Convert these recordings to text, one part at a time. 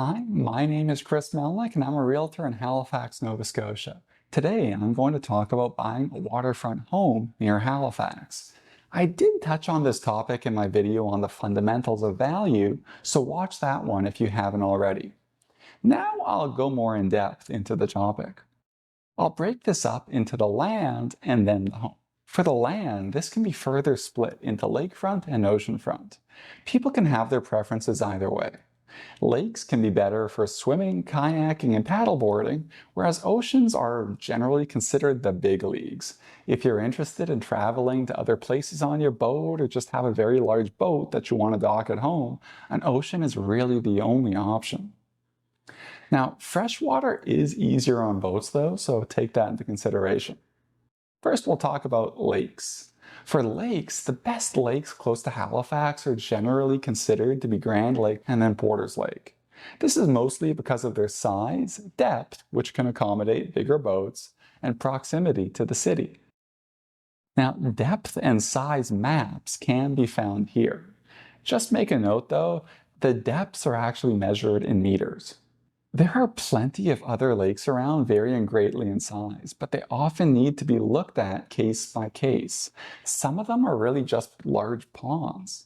Hi, my name is Chris Melnick and I'm a realtor in Halifax, Nova Scotia. Today I'm going to talk about buying a waterfront home near Halifax. I did touch on this topic in my video on the fundamentals of value, so watch that one if you haven't already. Now I'll go more in depth into the topic. I'll break this up into the land and then the home. For the land, this can be further split into lakefront and oceanfront. People can have their preferences either way. Lakes can be better for swimming, kayaking, and paddleboarding, whereas oceans are generally considered the big leagues. If you're interested in traveling to other places on your boat or just have a very large boat that you want to dock at home, an ocean is really the only option. Now, freshwater is easier on boats though, so take that into consideration. First, we'll talk about lakes. For lakes, the best lakes close to Halifax are generally considered to be Grand Lake and then Porter's Lake. This is mostly because of their size, depth, which can accommodate bigger boats, and proximity to the city. Now, depth and size maps can be found here. Just make a note though, the depths are actually measured in meters. There are plenty of other lakes around varying greatly in size, but they often need to be looked at case by case. Some of them are really just large ponds,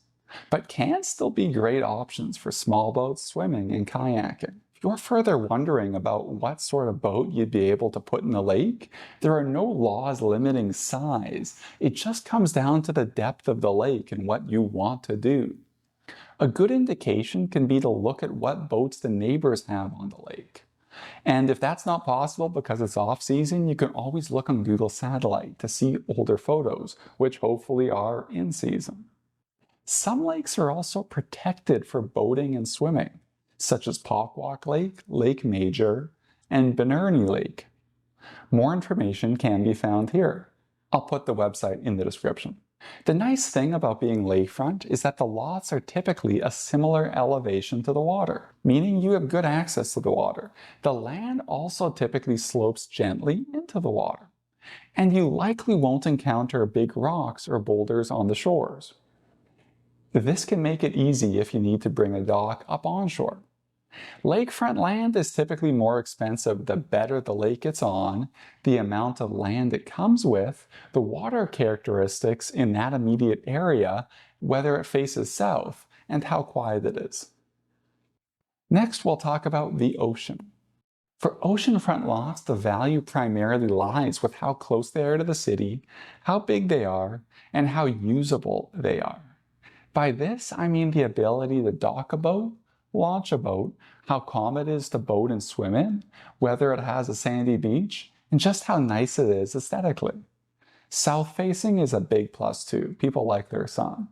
but can still be great options for small boats, swimming, and kayaking. If you're further wondering about what sort of boat you'd be able to put in the lake, there are no laws limiting size. It just comes down to the depth of the lake and what you want to do. A good indication can be to look at what boats the neighbors have on the lake. And if that's not possible because it's off-season, you can always look on Google Satellite to see older photos, which hopefully are in season. Some lakes are also protected for boating and swimming, such as Pockwalk Lake, Lake Major, and Benerney Lake. More information can be found here. I'll put the website in the description. The nice thing about being lakefront is that the lots are typically a similar elevation to the water, meaning you have good access to the water. The land also typically slopes gently into the water, and you likely won't encounter big rocks or boulders on the shores. This can make it easy if you need to bring a dock up onshore. Lakefront land is typically more expensive the better the lake it's on, the amount of land it comes with, the water characteristics in that immediate area, whether it faces south, and how quiet it is. Next, we'll talk about the ocean. For oceanfront lots, the value primarily lies with how close they are to the city, how big they are, and how usable they are. By this, I mean the ability to dock a boat, launch a boat, how calm it is to boat and swim in, whether it has a sandy beach, and just how nice it is aesthetically. South-facing is a big plus too. People like their sun.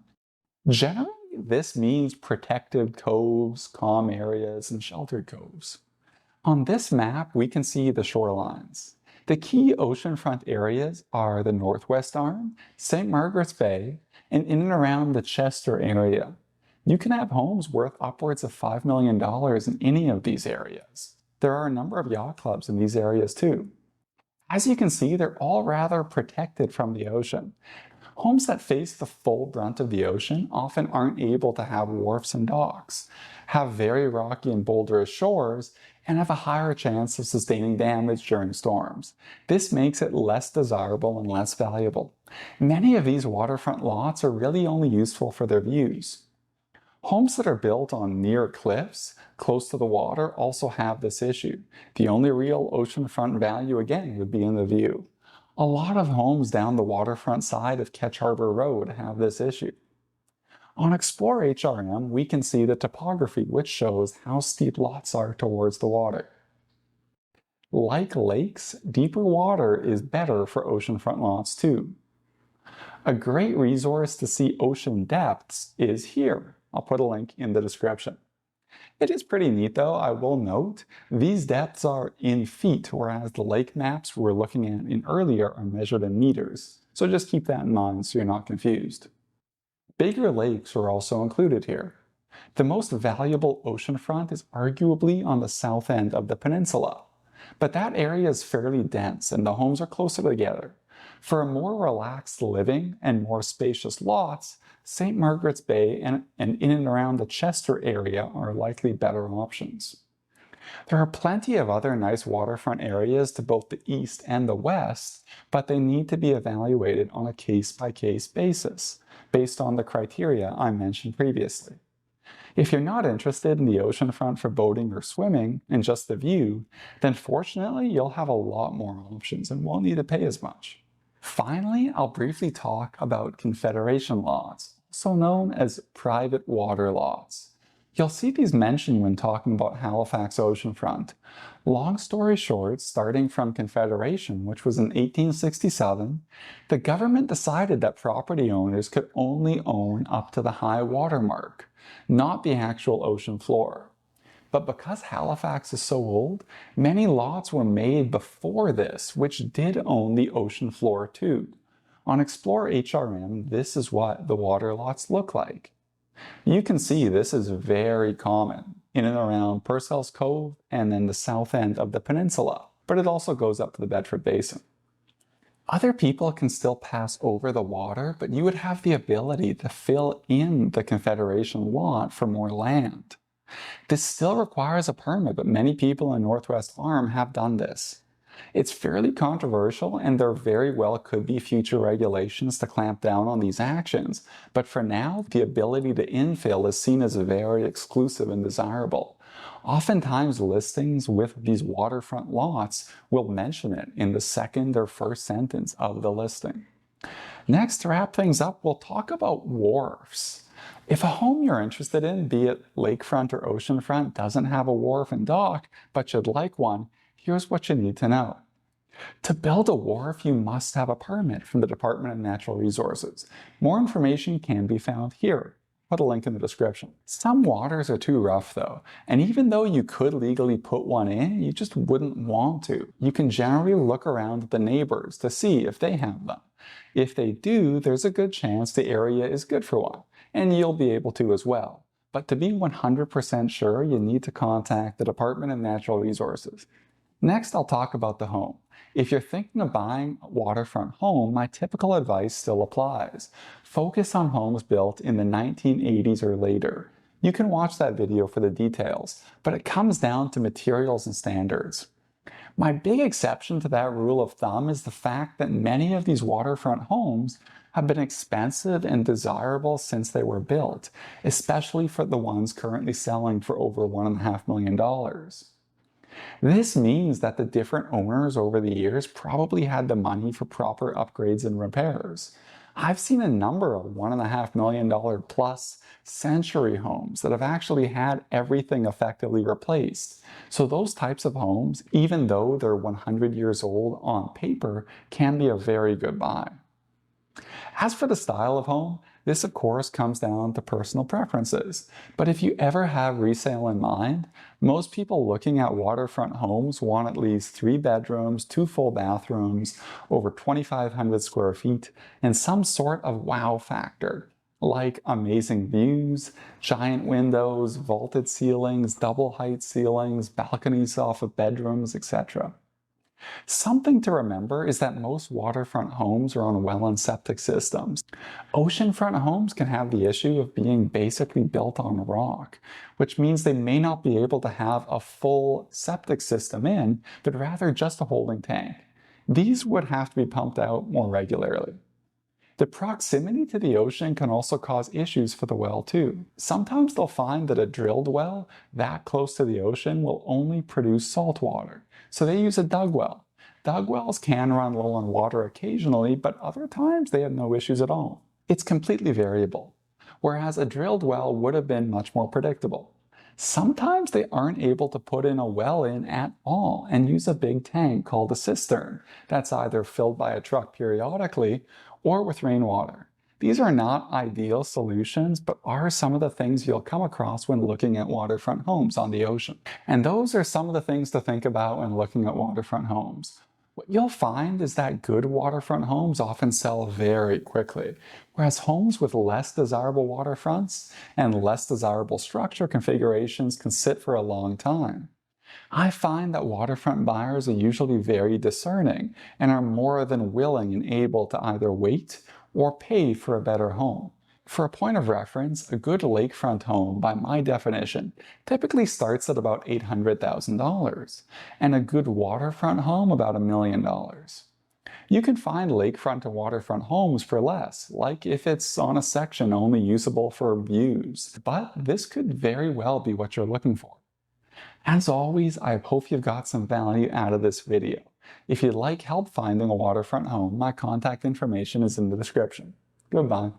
Generally, this means protected coves, calm areas, and sheltered coves. On this map, we can see the shorelines. The key oceanfront areas are the Northwest Arm, St. Margaret's Bay, and in and around the Chester area. You can have homes worth upwards of $5 million in any of these areas. There are a number of yacht clubs in these areas too. As you can see, they're all rather protected from the ocean. Homes that face the full brunt of the ocean often aren't able to have wharfs and docks, have very rocky and boulderous shores, and have a higher chance of sustaining damage during storms. This makes it less desirable and less valuable. Many of these waterfront lots are really only useful for their views. Homes that are built on near cliffs, close to the water, also have this issue. The only real oceanfront value, again, would be in the view. A lot of homes down the waterfront side of Ketch Harbor Road have this issue. On ExploreHRM, we can see the topography, which shows how steep lots are towards the water. Like lakes, deeper water is better for oceanfront lots too. A great resource to see ocean depths is here. I'll put a link in the description. It is pretty neat though, I will note. These depths are in feet, whereas the lake maps we were looking at in earlier are measured in meters. So just keep that in mind so you're not confused. Bigger lakes are also included here. The most valuable oceanfront is arguably on the south end of the peninsula, but that area is fairly dense and the homes are closer together. For a more relaxed living and more spacious lots, St. Margaret's Bay and in and around the Chester area are likely better options. There are plenty of other nice waterfront areas to both the east and the west, but they need to be evaluated on a case-by-case basis, based on the criteria I mentioned previously. If you're not interested in the oceanfront for boating or swimming and just the view, then fortunately you'll have a lot more options and won't need to pay as much. Finally, I'll briefly talk about Confederation lots, also known as private water lots. You'll see these mentioned when talking about Halifax oceanfront. Long story short, starting from Confederation, which was in 1867, the government decided that property owners could only own up to the high water mark, not the actual ocean floor. But because Halifax is so old, many lots were made before this, which did own the ocean floor too. On ExploreHRM, this is what the water lots look like. You can see this is very common in and around Purcell's Cove and then the south end of the peninsula, but it also goes up to the Bedford Basin. Other people can still pass over the water, but you would have the ability to fill in the Confederation lot for more land. This still requires a permit, but many people in Northwest Arm have done this. It's fairly controversial, and there very well could be future regulations to clamp down on these actions, but for now, the ability to infill is seen as very exclusive and desirable. Oftentimes, listings with these waterfront lots will mention it in the second or first sentence of the listing. Next, to wrap things up, we'll talk about wharfs. If a home you're interested in, be it lakefront or oceanfront, doesn't have a wharf and dock, but you'd like one, here's what you need to know. To build a wharf, you must have a permit from the Department of Natural Resources. More information can be found here. Put a link in the description. Some waters are too rough though, and even though you could legally put one in, you just wouldn't want to. You can generally look around at the neighbors to see if they have them. If they do, there's a good chance the area is good for one, and you'll be able to as well. But to be 100% sure, you need to contact the Department of Natural Resources. Next, I'll talk about the home. If you're thinking of buying a waterfront home, my typical advice still applies. Focus on homes built in the 1980s or later. You can watch that video for the details, but it comes down to materials and standards. My big exception to that rule of thumb is the fact that many of these waterfront homes have been expensive and desirable since they were built, especially for the ones currently selling for over $1.5 million. This means that the different owners over the years probably had the money for proper upgrades and repairs. I've seen a number of $1.5 million plus century homes that have actually had everything effectively replaced. So those types of homes, even though they're 100 years old on paper, can be a very good buy. As for the style of home, this of course comes down to personal preferences, but if you ever have resale in mind, most people looking at waterfront homes want at least 3 bedrooms, 2 full bathrooms, over 2,500 square feet, and some sort of wow factor, like amazing views, giant windows, vaulted ceilings, double height ceilings, balconies off of bedrooms, etc. Something to remember is that most waterfront homes are on well and septic systems. Oceanfront homes can have the issue of being basically built on rock, which means they may not be able to have a full septic system in, but rather just a holding tank. These would have to be pumped out more regularly. The proximity to the ocean can also cause issues for the well too. Sometimes they'll find that a drilled well that close to the ocean will only produce salt water, so they use a dug well. Dug wells can run low on water occasionally, but other times they have no issues at all. It's completely variable, whereas a drilled well would have been much more predictable. Sometimes they aren't able to put in a well in at all and use a big tank called a cistern that's either filled by a truck periodically or with rainwater. These are not ideal solutions, but are some of the things you'll come across when looking at waterfront homes on the ocean. And those are some of the things to think about when looking at waterfront homes. What you'll find is that good waterfront homes often sell very quickly, whereas homes with less desirable waterfronts and less desirable structure configurations can sit for a long time. I find that waterfront buyers are usually very discerning and are more than willing and able to either wait or pay for a better home. For a point of reference, a good lakefront home, by my definition, typically starts at about $800,000, and a good waterfront home about $1 million. You can find lakefront and waterfront homes for less, like if it's on a section only usable for views, but this could very well be what you're looking for. As always, I hope you've got some value out of this video. If you'd like help finding a waterfront home, my contact information is in the description. Goodbye.